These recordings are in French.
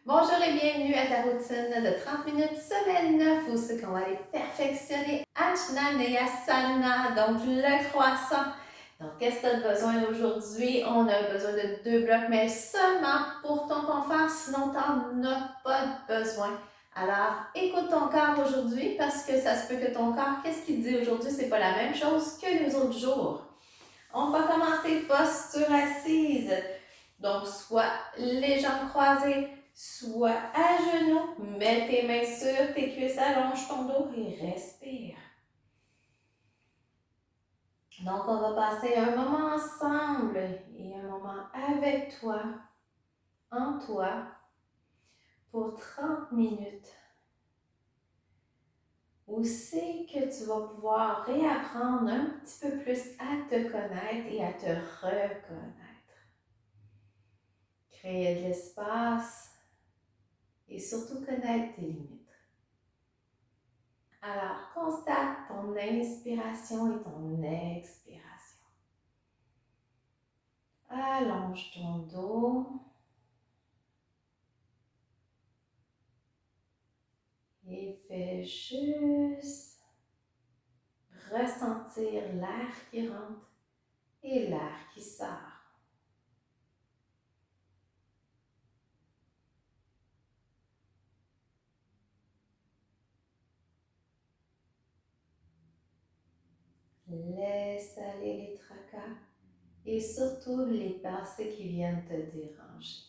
Bonjour et bienvenue à ta routine de 30 minutes semaine 9 où c'est qu'on va aller perfectionner Asana, donc le croissant. Donc, qu'est-ce que tu as besoin aujourd'hui? On a besoin de 2 blocs, mais seulement pour ton confort, sinon tu n'en as pas besoin. Alors, écoute ton corps aujourd'hui parce que ça se peut que ton corps, qu'est-ce qu'il dit aujourd'hui? C'est pas la même chose que les autres jours. On va commencer posture assise. Donc, soit les jambes croisées, soit à genoux. Mets tes mains sur tes cuisses, allonge ton dos et respire. Donc, on va passer un moment ensemble et un moment avec toi, en toi, pour 30 minutes. Où c'est que tu vas pouvoir réapprendre un petit peu plus à te connaître et à te reconnaître. Créer de l'espace et surtout connaître tes limites. Alors, constate ton inspiration et ton expiration. Allonge ton dos. Et fais juste ressentir l'air qui rentre et l'air qui sort. Laisse aller les tracas et surtout les pensées qui viennent te déranger.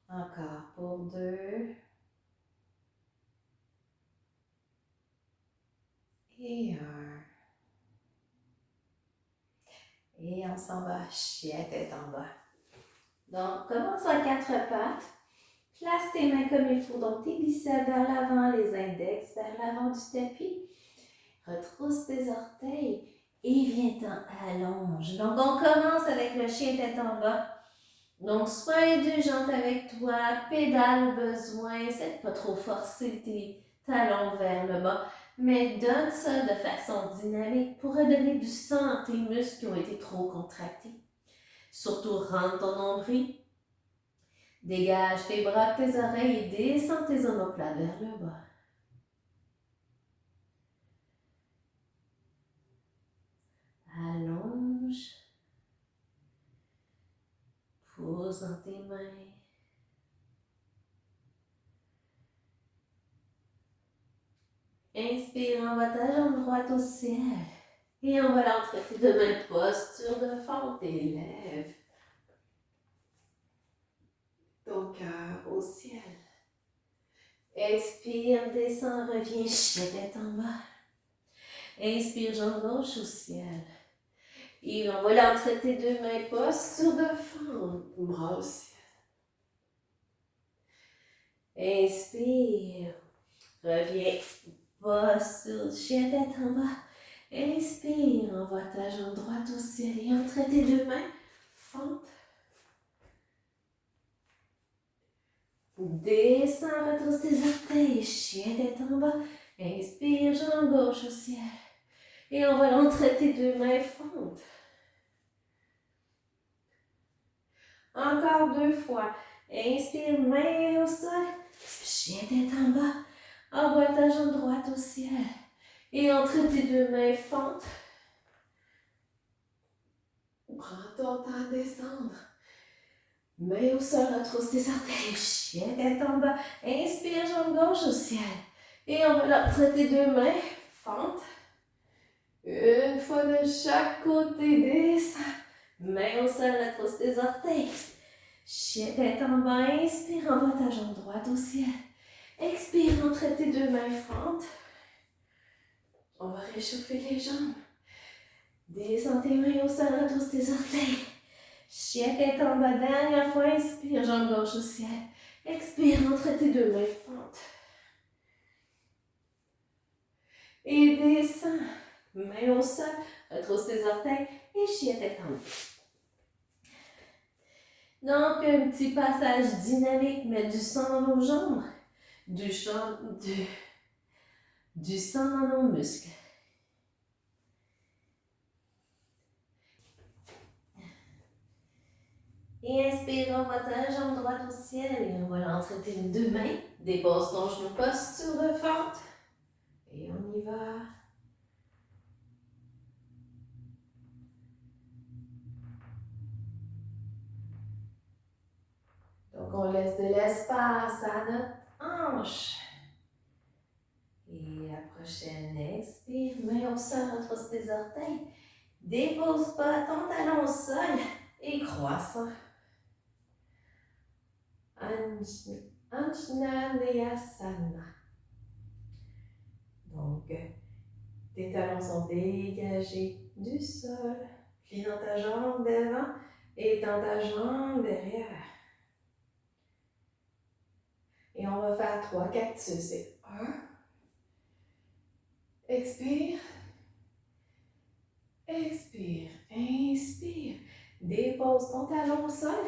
Encore pour 2. Et 1. Et on s'en va, chien tête en bas. Donc, commence à 4 pattes. Place tes mains comme il faut, donc tes biceps vers l'avant, les index vers l'avant du tapis. Retrousse tes orteils et viens-t'en allonge. Donc, on commence avec le chien tête en bas. Donc, sois indulgente avec toi, pédale au besoin, essaie de pas trop forcer tes talons vers le bas, mais donne ça de façon dynamique pour redonner du sang à tes muscles qui ont été trop contractés. Surtout, rentre ton nombril. Dégage tes bras de tes oreilles et descends tes omoplates vers le bas. Allonge. Pose dans tes mains. Inspire, envoie ta jambe droite au ciel. Et on va l'entrer de même posture de fente. Élève ton cœur au ciel. Expire, descend, reviens, chien tête en bas. Inspire, jambe gauche au ciel. Et on va l'entrer tes 2 mains, posture de fente, bras au ciel. Inspire, reviens, posture, chien tête en bas. Inspire, envoie ta jambe droite au ciel et entre tes 2 mains, fente. Descends, retrousse tes orteils, chien tête en bas. Inspire, jambe gauche au ciel. Et on va l'entrer tes 2 mains, fente. Encore 2 fois. Inspire, main au sol, chien tête en bas. Envoie ta jambe droite au ciel. Et entre tes 2 mains, fente. Prends ton temps à descendre. Main au sol, retrousse tes orteils, chien tête en bas. Inspire, jambe gauche au ciel. Et on va l'entrer tes 2 mains, fente. Une fois de chaque côté, descends. Main au sol, retrousse tes orteils. Chien tête en bas, inspire, envoie ta jambe droite au ciel. Expire, entre tes 2 mains, fente. On va réchauffer les jambes. Descends tes mains au sol, retrousse tes orteils. Chien tête en bas, dernière fois, inspire, jambe gauche au ciel. Expire, entre tes 2 mains, fente. Et descends. Main au sol, retrousse tes orteils et chien tête en bas. Donc, un petit passage dynamique, mettre du sang dans nos jambes, du sang dans nos muscles. Et inspire, envoie ta jambe droite au ciel et on va l'entrer tes deux mains. Dépose ton genou, posture de fente. Et on y va. Donc on laisse de l'espace à notre hanche. Et la prochaine, expire, main au sol, retrousse tes orteils. Dépose pas ton talon au sol et croissant. Anjaneyasana. Donc, tes talons sont dégagés du sol. Pliant ta jambe devant et tends ta jambe derrière. Et on va faire 3 cactus. C'est 1. Expire. Expire. Inspire. Dépose ton talon au sol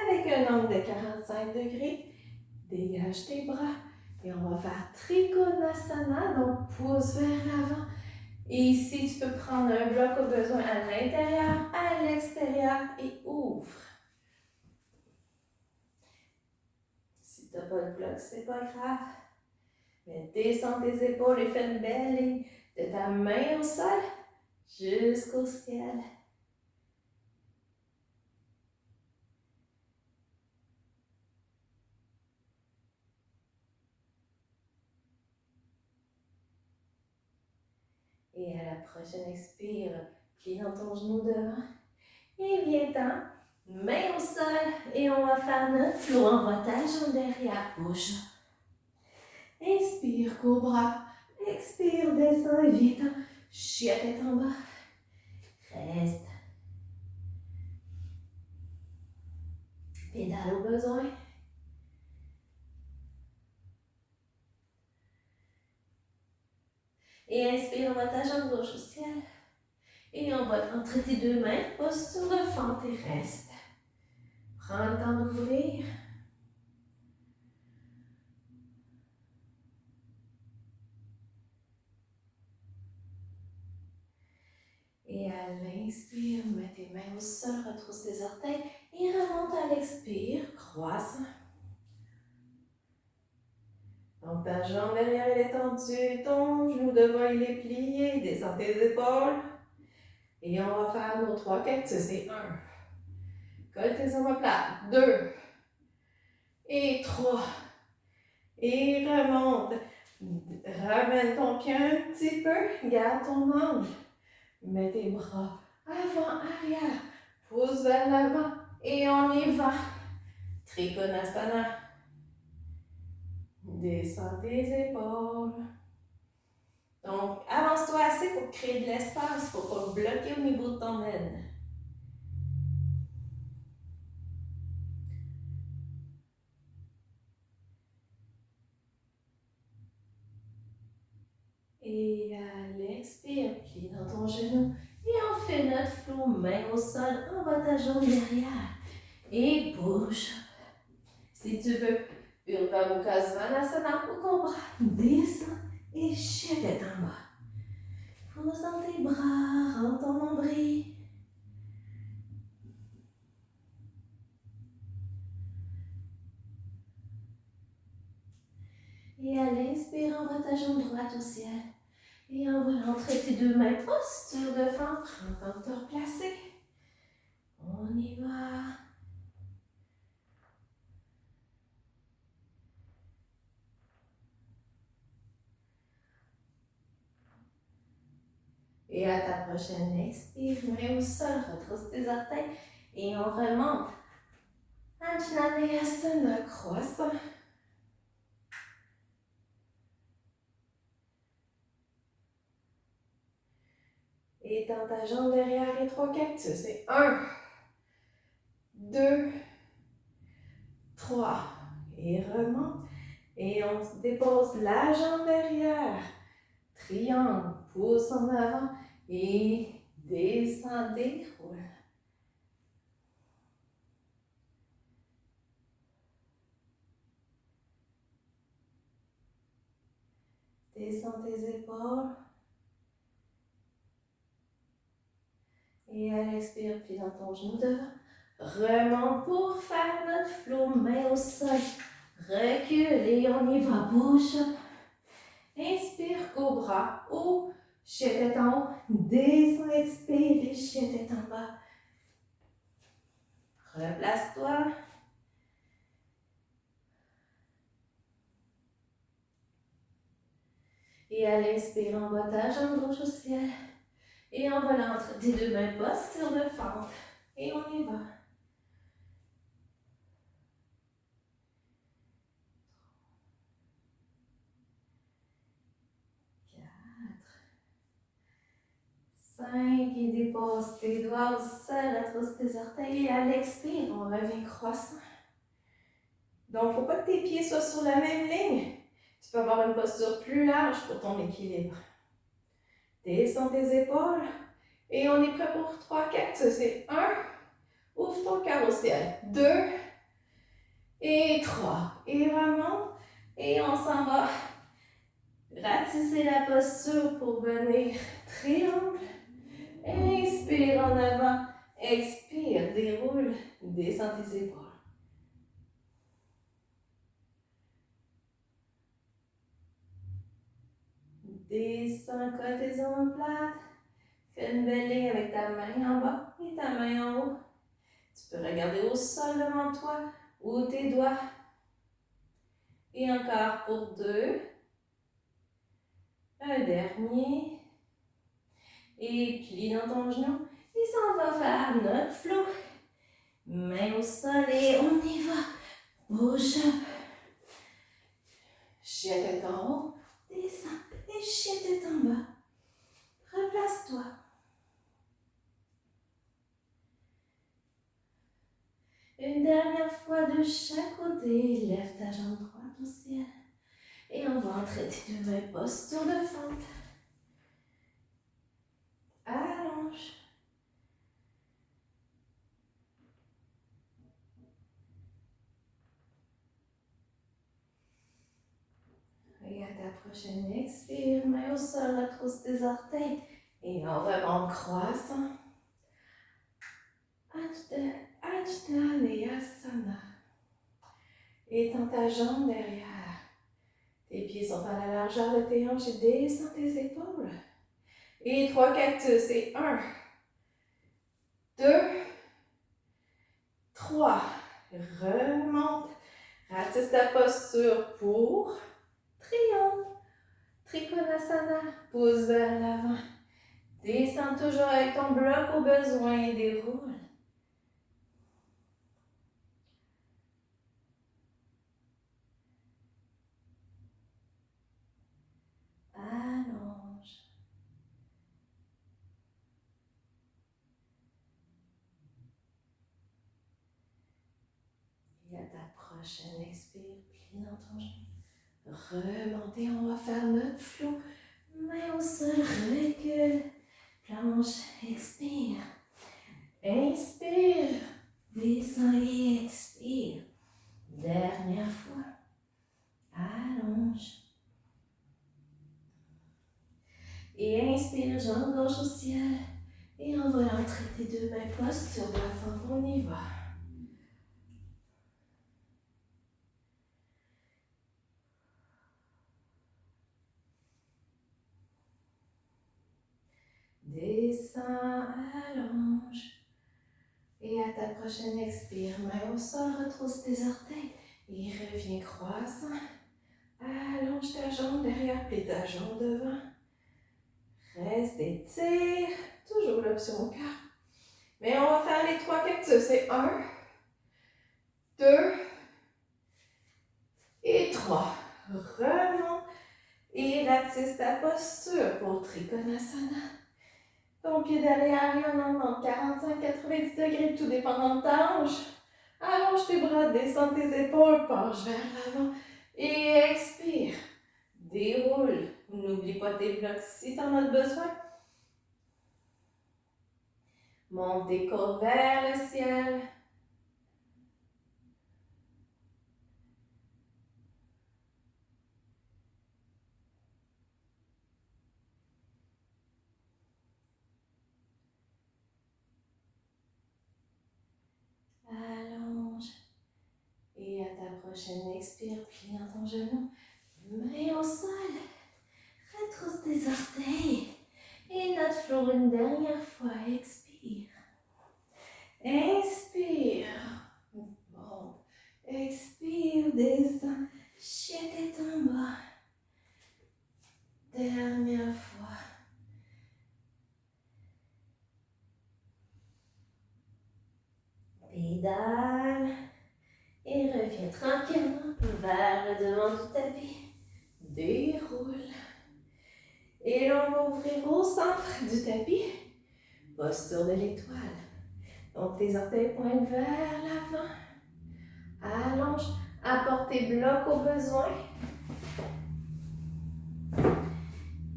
avec un angle de 45 degrés. Dégage tes bras. Et on va faire Trikonasana. Donc, pousse vers l'avant. Et ici, tu peux prendre un bloc au besoin à l'intérieur, à l'extérieur et ouvre. Si tu n'as pas de bloc, c'est pas grave. Mais descends tes épaules et fais une belle ligne de ta main au sol jusqu'au ciel. Et à la prochaine expire, plie dans ton genou devant. Et viens-t'en, main au sol. Et on va faire notre flow. Envoie ta jambe derrière, bouge. Inspire, cobra. Expire, descends et viens-t'en. Chien tête en bas. Reste. Pédale au besoin. Et inspire, on va ta jambe gauche au ciel. Et on va entrer tes deux mains, posture de fente et reste. Prends le temps d'ouvrir. Et à l'inspire, mets tes mains au sol, retrousse tes orteils et remonte à l'expire, croissant. Donc ta jambe derrière elle est tendue, ton genou devant il est plié, descends tes épaules. Et on va faire nos 3 cactus. C'est 1. Colle tes omoplates. 2. Et 3. Et remonte. Ramène ton pied un petit peu. Garde ton angle. Mets tes bras avant, arrière. Pousse vers l'avant. Et on y va. Trikonasana. Descends tes épaules. Donc, avance-toi assez pour créer de l'espace. Pour ne pas bloquer au niveau de ton aine. Et à l'expire, plie dans ton genou. Et on fait notre flow, main au sol, envoie ta jambe derrière. Et bouge. Si tu veux, Urdhva Mukha Svanasana ou Cobra, descends et chien tête en bas. Pose dans tes bras, rends ton nombril. Et à l'inspire, envoie ta jambe droite au ciel. Et envoie entrer tes deux mains, posture de fente, prends le temps de te replacer. On y va. Et à ta prochaine expire, main au sol, retrousse tes orteils et on remonte. Anjaneyasana, croissant. Et dans ta jambe derrière les 3 cactus. C'est 1, 2, 3. Et remonte. Et on se dépose la jambe derrière. Triangle, pouce en avant et descend, déroule. Descends tes épaules. Et à l'expire, plie dans ton genou devant. Remonte pour faire notre flow, main au sol. Recule et on y va, bouge up. Inspire, cobra, haut, chien tête en haut. Descends, expire et chien tête en bas. Replace-toi. Et à l'inspire, on va ta jambe gauche au ciel. Et on va l'entre tes deux mains, posture de fente. Et on y va. 5 et dépose tes doigts au sol, retrousse tes orteils et à l'expire, on revient croissant. Donc, il ne faut pas que tes pieds soient sur la même ligne. Tu peux avoir une posture plus large pour ton équilibre. Descends tes épaules et on est prêt pour 3 cactus. C'est 1, ouvre ton cœur au ciel. 2 et 3. Et remonte et on s'en va. Ratisser la posture pour venir triangle. Inspire en avant, expire, déroule, descends tes épaules. Descends, colle tes omoplates, fais une belle ligne avec ta main en bas et ta main en haut. Tu peux regarder au sol devant toi ou tes doigts. Et encore pour 2. Un dernier. Et plie dans ton genou. Et ça, on va faire notre flow. Main au sol et on y va. Bouge up. Chien tête en haut. Descends. Et chien tête en bas. Replace-toi. Une dernière fois de chaque côté. Lève ta jambe droite au ciel. Et on va entrer tes deux mains, posture de fente. Allonge. Et à ta prochaine expire, main au sol, retrousse tes orteils. Et on remonte croissant. Ajdanayasana. Étends ta jambe derrière. Tes pieds sont à la largeur de tes hanches et descends tes épaules. Et 3 cactus. Et 1, 2, 3. Remonte. Ratisse ta posture pour triangle. Trikonasana. Pousse vers l'avant. Descends toujours avec ton bloc au besoin et déroule. Allonge. Et à ta prochaine expire, plie dans ton genou. Remontez, on va faire notre flow. Main au sol, recule. Planche, expire. Inspire. Descends et expire. Dernière fois. Allonge. Et inspire, jambe gauche au ciel. Et on va entrer tes deux mains posture de la fente. On y va. Descends, allonge. Et à ta prochaine expire, main au sol, retrousse tes orteils. Et reviens croissant. Allonge ta jambe derrière, plie ta jambe devant. Reste, étire. Toujours l'option au cœur. Mais on va faire les 3 cactus. C'est 1, 2 et 3. Remonte et ratisse ta posture pour Trikonasana. Ton pied derrière, il y en a dans 45-90 degrés, tout dépendant de ta hanche. Allonge tes bras, descends tes épaules, penche vers l'avant et expire. Déroule. N'oublie pas tes blocs si tu en as besoin. Monte tes côtes vers le ciel. Prochaine expire, plie dans ton genou. Main au sol. Retrousse tes orteils. Et note flow une dernière fois. Expire. Inspire. Bon. Expire, descends. Chien tête en bas. Dernière fois. Pédale. Et reviens tranquillement vers le devant du tapis. Déroule. Et là, on va ouvrir au centre du tapis. Posture de l'étoile. Donc, tes orteils pointent vers l'avant. Allonge. Apporte tes blocs au besoin.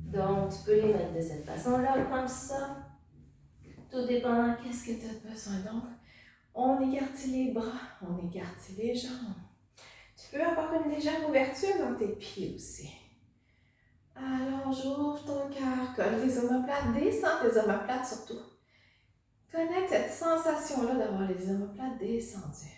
Donc, tu peux les mettre de cette façon-là, comme ça. Tout dépendant de qu'est-ce que tu as besoin. Donc, on écartit les bras, on écartit les jambes. Tu peux avoir une légère ouverture dans tes pieds aussi. Alors, j'ouvre ton cœur, colle tes omoplates, descends tes omoplates surtout. Connecte cette sensation-là d'avoir les omoplates descendues.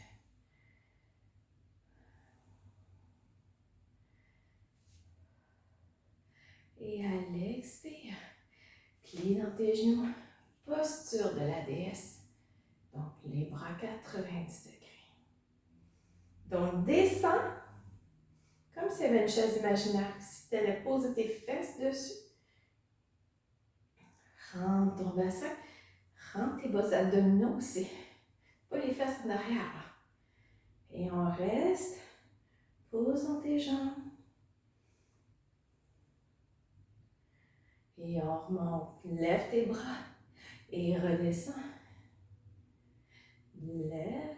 Et à l'expire, plie dans tes genoux, posture de la déesse. Donc, les bras 90 degrés. Donc, descends, comme s'il y avait une chaise imaginaire. Si tu allais poser tes fesses dessus, rentre ton bassin, rentre tes bas abdominaux aussi. Pas les fesses en arrière, là. Et on reste, pose dans tes jambes. Et on remonte, lève tes bras et redescends. Lève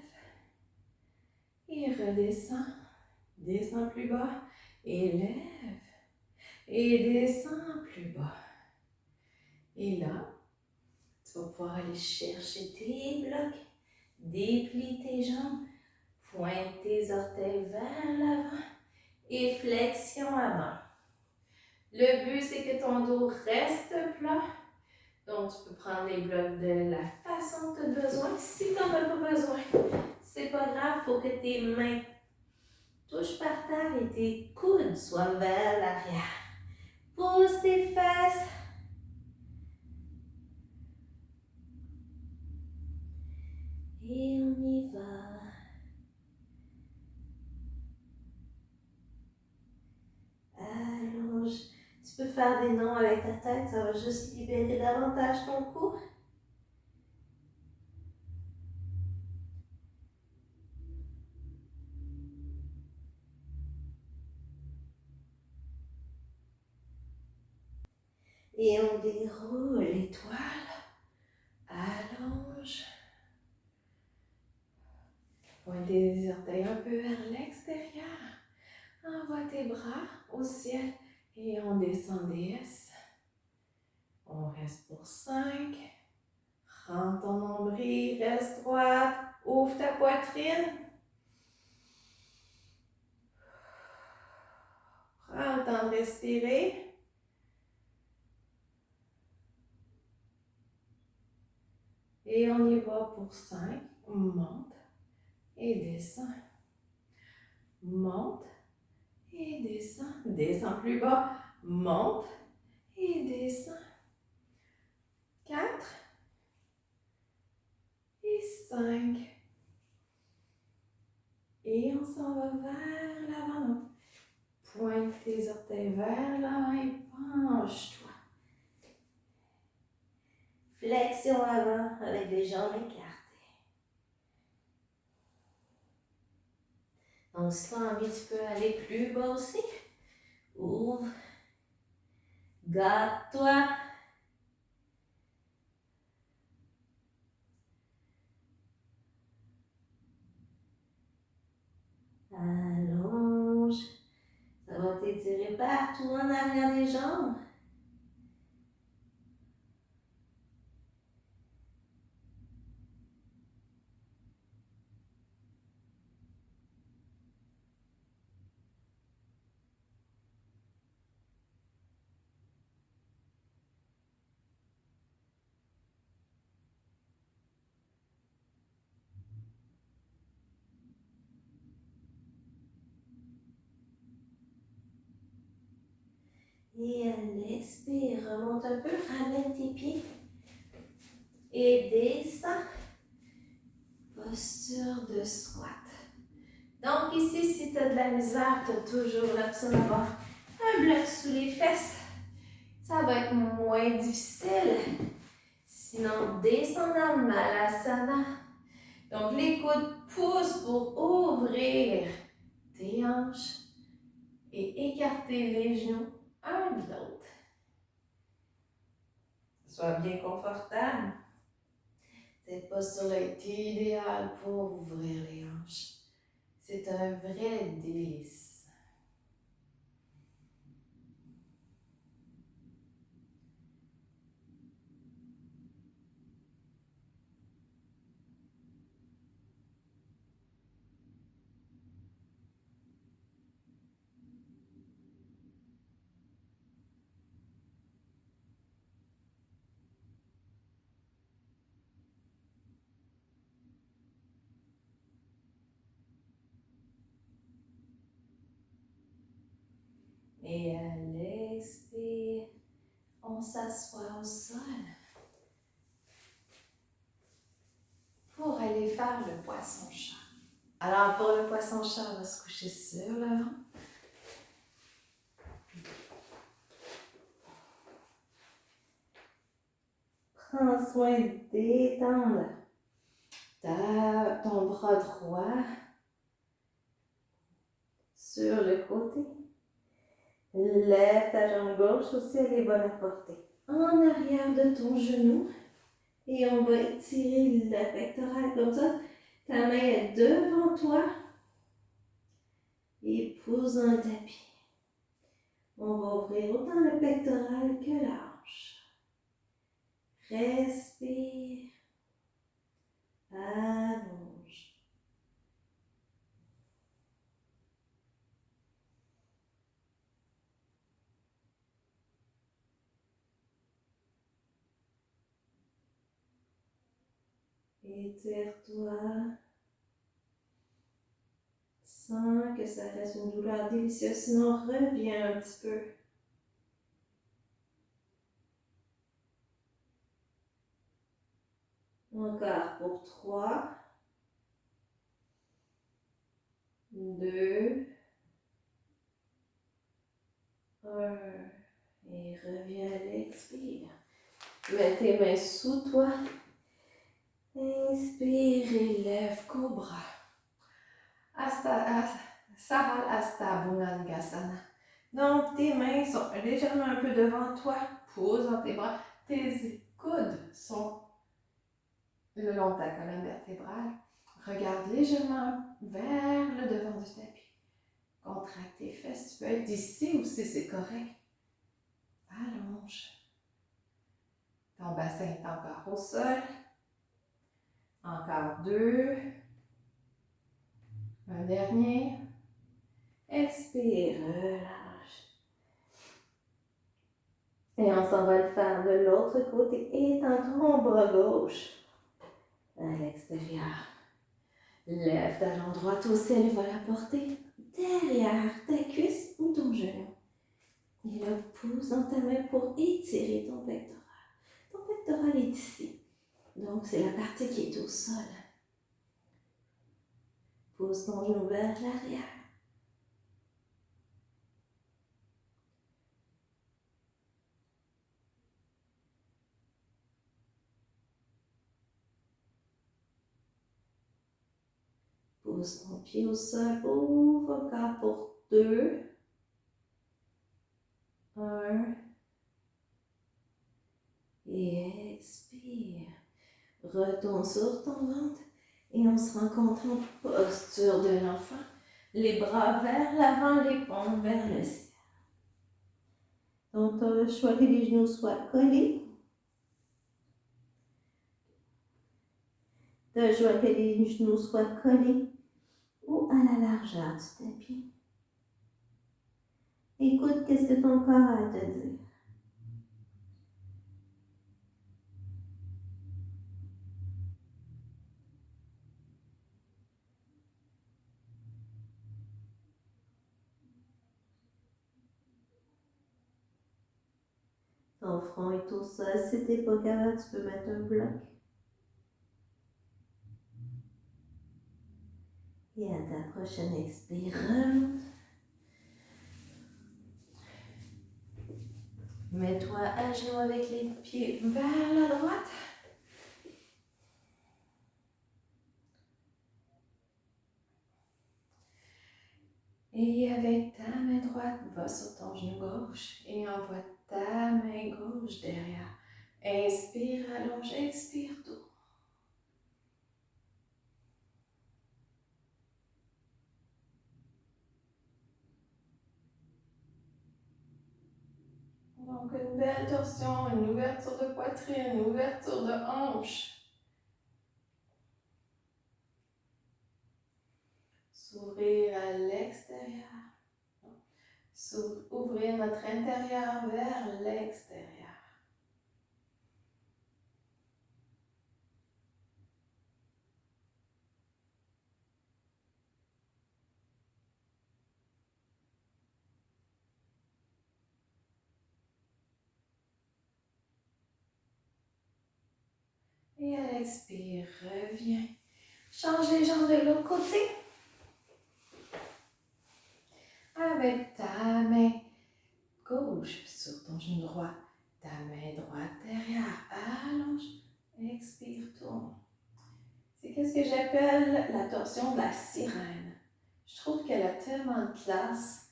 et redescends. Descends plus bas et lève. Et descends plus bas. Et là, tu vas pouvoir aller chercher tes blocs, déplie tes jambes, pointe tes orteils vers l'avant et flexion avant. Le but, c'est que ton dos reste plat. Donc, tu peux prendre les blocs de la façon que tu as besoin. Si tu n'en as pas besoin, c'est pas grave, il faut que tes mains touchent par terre et tes coudes soient vers l'arrière. Pousse tes fesses. Et on y va. Allonge. Tu peux faire des noms avec ta tête, ça va juste libérer davantage ton cou. Et on déroule l'étoile. Allonge. Pointe tes orteils un peu vers l'extérieur. Envoie tes bras au ciel et on descend déesse. On reste pour 5. Rentre ton nombril, reste droite. Ouvre ta poitrine. Prends le temps de respirer. Et on y va pour 5. Monte et descend. Monte et descend. Descend plus bas. Monte et descend. 4 et 5. Et on s'en va vers l'avant. Pointe tes orteils vers l'avant et penche-toi. Flexion avant avec les jambes écartées. Donc, si tu as envie, tu peux aller plus bas aussi. Ouvre. Gâte-toi. Allonge. Ça va t'étirer partout en arrière des jambes. Et à l'expire, remonte un peu, ramène tes pieds. Et descends. Posture de squat. Donc ici, si tu as de la misère, tu as toujours l'option d'avoir un bloc sous les fesses. Ça va être moins difficile. Sinon, descends dans le Malasana. Donc les coudes poussent pour ouvrir tes hanches et écarter les genoux un de l'autre. Sois bien confortable. Cette posture-là est idéale pour ouvrir les hanches. C'est un vrai délice. Et à l'expire, on s'assoit au sol pour aller faire le poisson-chat. Alors, pour le poisson-chat, on va se coucher sur le ventre. Prends soin de détendre ton bras droit sur le côté. Lève ta jambe gauche aussi, elle est bonne à porter. En arrière de ton genou. Et on va étirer le pectoral comme ça. Ta main est devant toi. Et pousse dans le tapis. On va ouvrir autant le pectoral que la hanche. Respire. Allonge. Étire-toi. Sans que ça fasse une douleur délicieuse. Sinon, reviens un petit peu. Encore pour 3, 2, 1. Et reviens à l'expire. Mets tes mains sous toi. Inspire et lève cobra. Sarvasthana Bhujangasana. Donc, tes mains sont légèrement un peu devant toi. Pose dans tes bras. Tes coudes sont le long de ta colonne vertébrale. Regarde légèrement vers le devant du tapis. Contracte tes fesses. Tu peux être d'ici aussi, c'est correct. Allonge. Ton bassin est encore au sol. Encore 2. Un dernier. Expire, relâche. Et on s'en va le faire de l'autre côté. Étends ton bras gauche à l'extérieur. Lève ta jambe droite au ciel et va la porter derrière ta cuisse ou ton genou. Et là, pousse dans ta main pour étirer ton pectoral. Ton pectoral est ici. Donc, c'est la partie qui est au sol. Pousse ton genou vers l'arrière. Pousse ton pied au sol. Ouvre encore pour 2. 1. Et expire. Retourne sur ton ventre et on se rencontre en posture de l'enfant. Les bras vers l'avant, les paumes vers le ciel. Donc, tu as le choix que les genoux soient collés. Tu as le choix que les genoux soient collés ou à la largeur du tapis. Écoute qu'est-ce que ton corps a à te dire. Ton front est au sol. Si t'es pas capable, tu peux mettre un bloc. Et à ta prochaine expire, remonte. Mets-toi à genoux avec les pieds vers la droite. Et avec ta main droite, va sur ton genou gauche et envoie ta main gauche derrière. Inspire, allonge, expire, tourne. Donc une belle torsion, une ouverture de poitrine, une ouverture de hanche. S'ouvrir à l'extérieur. Ouvrir notre intérieur vers l'extérieur. Et à l'expire, reviens. Change les jambes de l'autre côté. Avec ta main gauche sur ton genou droit, ta main droite derrière, allonge, expire, tourne. C'est qu'est-ce que j'appelle la torsion de la sirène. Je trouve qu'elle a tellement de classe,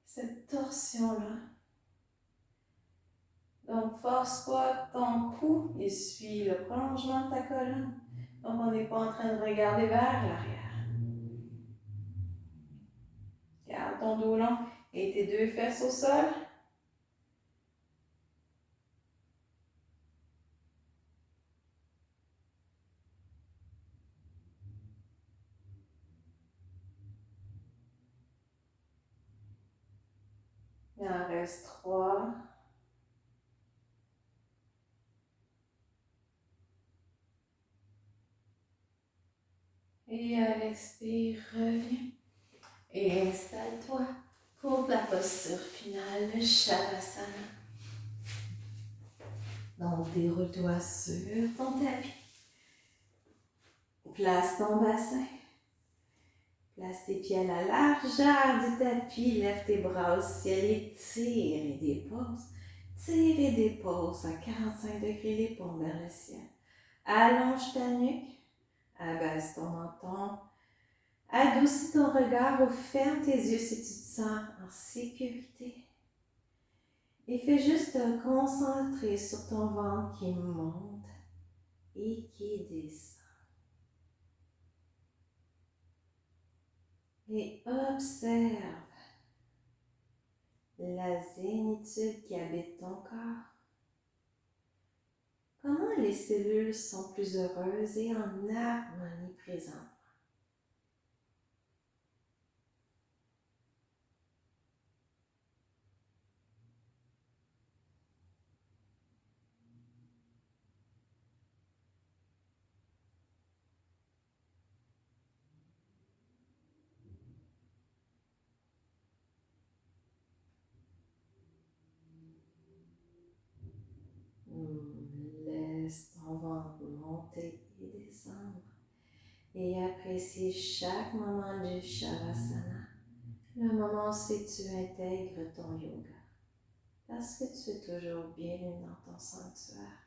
cette torsion-là. Donc, force pas ton cou, il suit le prolongement de ta colonne. Donc, on n'est pas en train de regarder vers l'arrière. Garde ton dos long et tes deux fesses au sol. Il en reste 3. Et à l'expire, reviens. Et installe-toi pour la posture finale, le Shavasana. Donc, déroule-toi sur ton tapis. Place ton bassin. Place tes pieds à la largeur du tapis. Lève tes bras au ciel et tire et dépose. Tire et dépose à 45 degrés les paumes vers le ciel. Allonge ta nuque. Abaisse ton menton. Adoucis ton regard ou ferme tes yeux si tu te sens en sécurité. Et fais juste te concentrer sur ton ventre qui monte et qui descend. Et observe la zénitude qui habite ton corps. Comment les cellules sont plus heureuses et en harmonie présentes. Laisse ton ventre monter et descendre. Et apprécie chaque moment du Shavasana. Le moment où tu intègres ton yoga. Parce que tu es toujours bienvenue dans ton sanctuaire.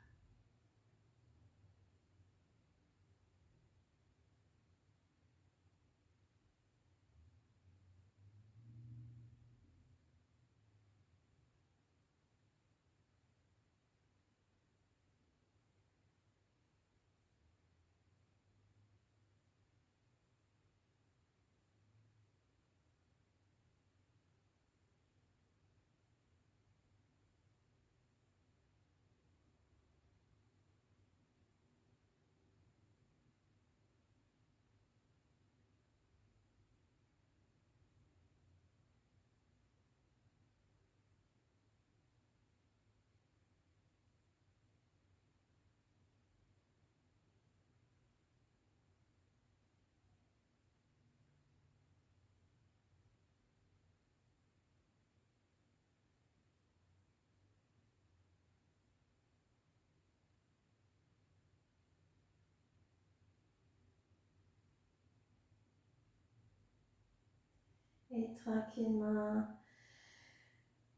Et tranquillement,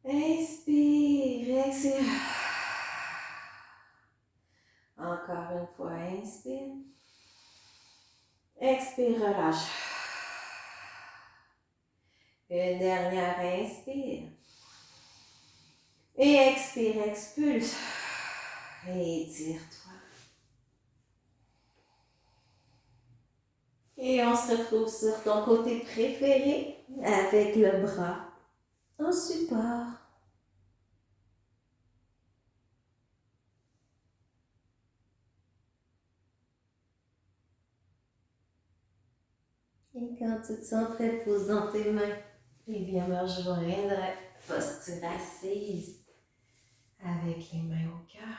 inspire, expire. Encore une fois, inspire. Expire, relâche. Une dernière inspire. Et expire, expulse. Et étire-toi. Et on se retrouve sur ton côté préféré avec le bras en support. Et quand tu te sens prêt, pose dans tes mains. Et viens me rejoindre, posture assise, avec les mains au cœur.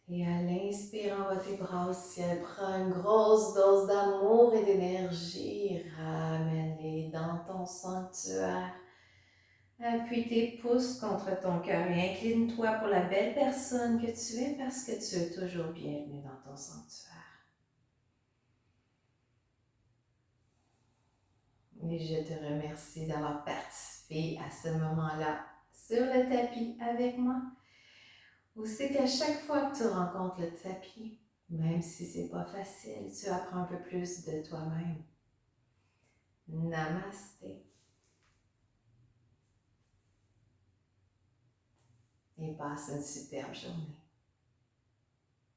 Et à l'inspire, envoie tes bras au ciel. Prends une grosse dose d'amour et d'énergie. Ramène-les dans ton sanctuaire. Appuie tes pouces contre ton cœur et incline-toi pour la belle personne que tu es parce que tu es toujours bienvenue dans ton sanctuaire. Et je te remercie d'avoir participé à ce moment-là sur le tapis avec moi. Où c'est qu'à chaque fois que tu rencontres le tapis, même si c'est pas facile, tu apprends un peu plus de toi-même. Namasté. Et passe une superbe journée.